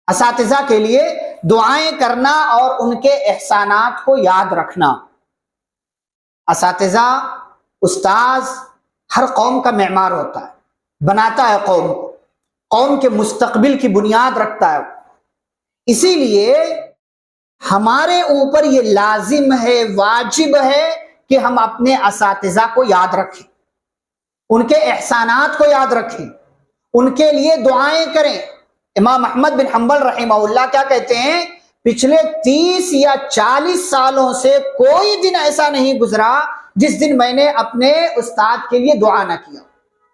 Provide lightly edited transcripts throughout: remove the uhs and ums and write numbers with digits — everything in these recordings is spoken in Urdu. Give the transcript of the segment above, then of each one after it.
اساتذہ کے لیے دعائیں کرنا اور ان کے احسانات کو یاد رکھنا۔ اساتذہ، استاذ ہر قوم کا معمار ہوتا ہے، بناتا ہے قوم کو، قوم کے مستقبل کی بنیاد رکھتا ہے۔ اسی لیے ہمارے اوپر یہ لازم ہے، واجب ہے کہ ہم اپنے اساتذہ کو یاد رکھیں، ان کے احسانات کو یاد رکھیں، ان کے لیے دعائیں کریں۔ امام احمد بن حنبل رحمہ اللہ کیا کہتے ہیں؟ پچھلے 30 یا 40 سالوں سے کوئی دن ایسا نہیں گزرا جس دن میں نے اپنے استاد کے لیے دعا نہ کیا۔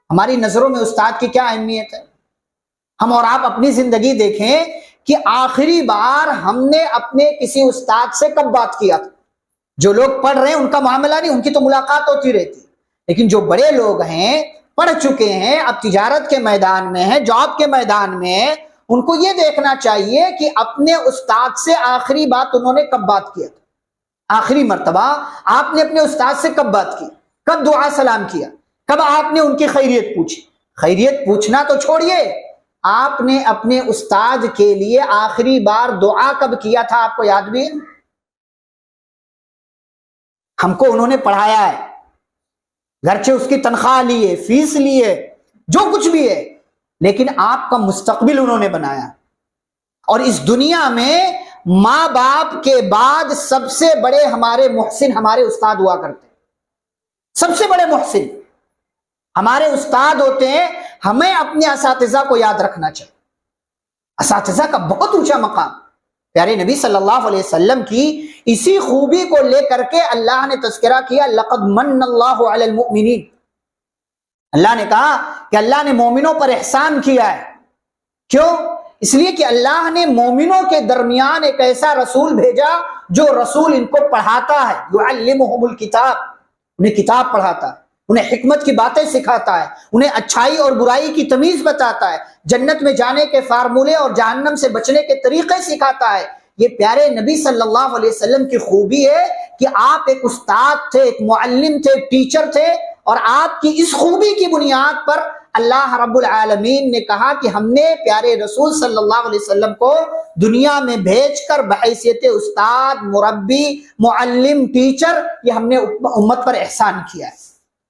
ہماری نظروں میں استاد کی کیا اہمیت ہے؟ ہم اور آپ اپنی زندگی دیکھیں کہ آخری بار ہم نے اپنے کسی استاد سے کب بات کیا تھا؟ جو لوگ پڑھ رہے ہیں ان کا معاملہ نہیں، ان کی تو ملاقات ہوتی رہتی، لیکن جو بڑے لوگ ہیں، پڑھ چکے ہیں، اب تجارت کے میدان میں ہیں، جاب کے میدان میں ہیں، ان کو یہ دیکھنا چاہیے کہ اپنے استاد سے آخری بات انہوں نے کب بات کیا تھا۔ آخری مرتبہ آپ نے اپنے استاد سے کب بات کی، کب دعا سلام کیا، کب آپ نے ان کی خیریت پوچھی؟ خیریت پوچھنا تو چھوڑیے، آپ نے اپنے استاد کے لیے آخری بار دعا کب کیا تھا؟ آپ کو یاد بھی ہے؟ ہم کو انہوں نے پڑھایا ہے، گرچہ اس کی تنخواہ لیے، فیس لیے، جو کچھ بھی ہے، لیکن آپ کا مستقبل انہوں نے بنایا۔ اور اس دنیا میں ماں باپ کے بعد سب سے بڑے ہمارے محسن ہمارے استاد ہوا کرتے ہیں۔ سب سے بڑے محسن ہمارے استاد ہوتے ہیں۔ ہمیں اپنے اساتذہ کو یاد رکھنا چاہیے۔ اساتذہ کا بہت اونچا مقام، پیارے نبی صلی اللہ علیہ وسلم کی اسی خوبی کو لے کر کے اللہ نے تذکرہ کیا، لقد من اللہ علی المؤمنین۔ اللہ نے کہا کہ اللہ نے مومنوں پر احسان کیا ہے۔ کیوں؟ اس لیے کہ اللہ نے مومنوں کے درمیان ایک ایسا رسول بھیجا جو رسول ان کو پڑھاتا ہے، یعلمہم الکتاب، انہیں کتاب پڑھاتا ہے، انہیں حکمت کی باتیں سکھاتا ہے، انہیں اچھائی اور برائی کی تمیز بتاتا ہے، جنت میں جانے کے فارمولے اور جہنم سے بچنے کے طریقے سکھاتا ہے۔ یہ پیارے نبی صلی اللہ علیہ وسلم کی خوبی ہے کہ آپ ایک استاد تھے، ایک معلم تھے، ایک ٹیچر تھے، اور آپ کی اس خوبی کی بنیاد پر اللہ رب العالمین نے کہا کہ ہم نے پیارے رسول صلی اللہ علیہ وسلم کو دنیا میں بھیج کر بحیثیت استاد، مربی، معلم، ٹیچر، یہ ہم نے امت پر احسان کیا ہے۔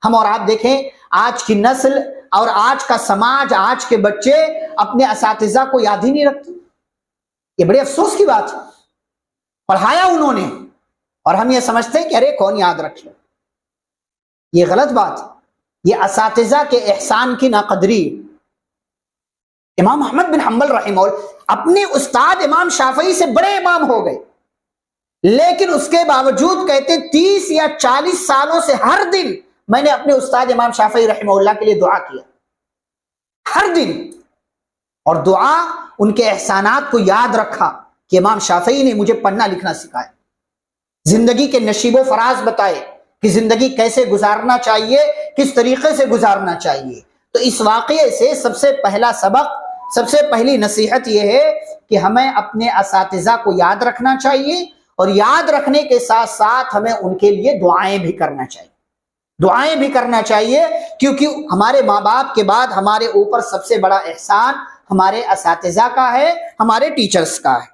ہم اور آپ دیکھیں آج کی نسل اور آج کا سماج، آج کے بچے اپنے اساتذہ کو یاد ہی نہیں رکھتے۔ یہ بڑے افسوس کی بات ہے۔ پڑھایا انہوں نے اور ہم یہ سمجھتے ہیں کہ ارے کون یاد رکھے۔ یہ غلط بات ہے، یہ اساتذہ کے احسان کی ناقدری۔ امام احمد بن حنبل رحمہ اللہ اپنے استاد امام شافعی سے بڑے امام ہو گئے، لیکن اس کے باوجود کہتے 30 یا 40 سالوں سے ہر دن میں نے اپنے استاد امام شافعی رحمہ اللہ کے لیے دعا کیا، ہر دن۔ اور دعا، ان کے احسانات کو یاد رکھا کہ امام شافعی نے مجھے پڑھنا لکھنا سکھایا، زندگی کے نشیب و فراز بتائے کہ زندگی کیسے گزارنا چاہیے، کس طریقے سے گزارنا چاہیے۔ تو اس واقعے سے سب سے پہلا سبق، سب سے پہلی نصیحت یہ ہے کہ ہمیں اپنے اساتذہ کو یاد رکھنا چاہیے، اور یاد رکھنے کے ساتھ ساتھ ہمیں ان کے لیے دعائیں بھی کرنا چاہیے، دعائیں بھی کرنا چاہیے، کیونکہ ہمارے ماں باپ کے بعد ہمارے اوپر سب سے بڑا احسان ہمارے اساتذہ کا ہے، ہمارے ٹیچرز کا ہے۔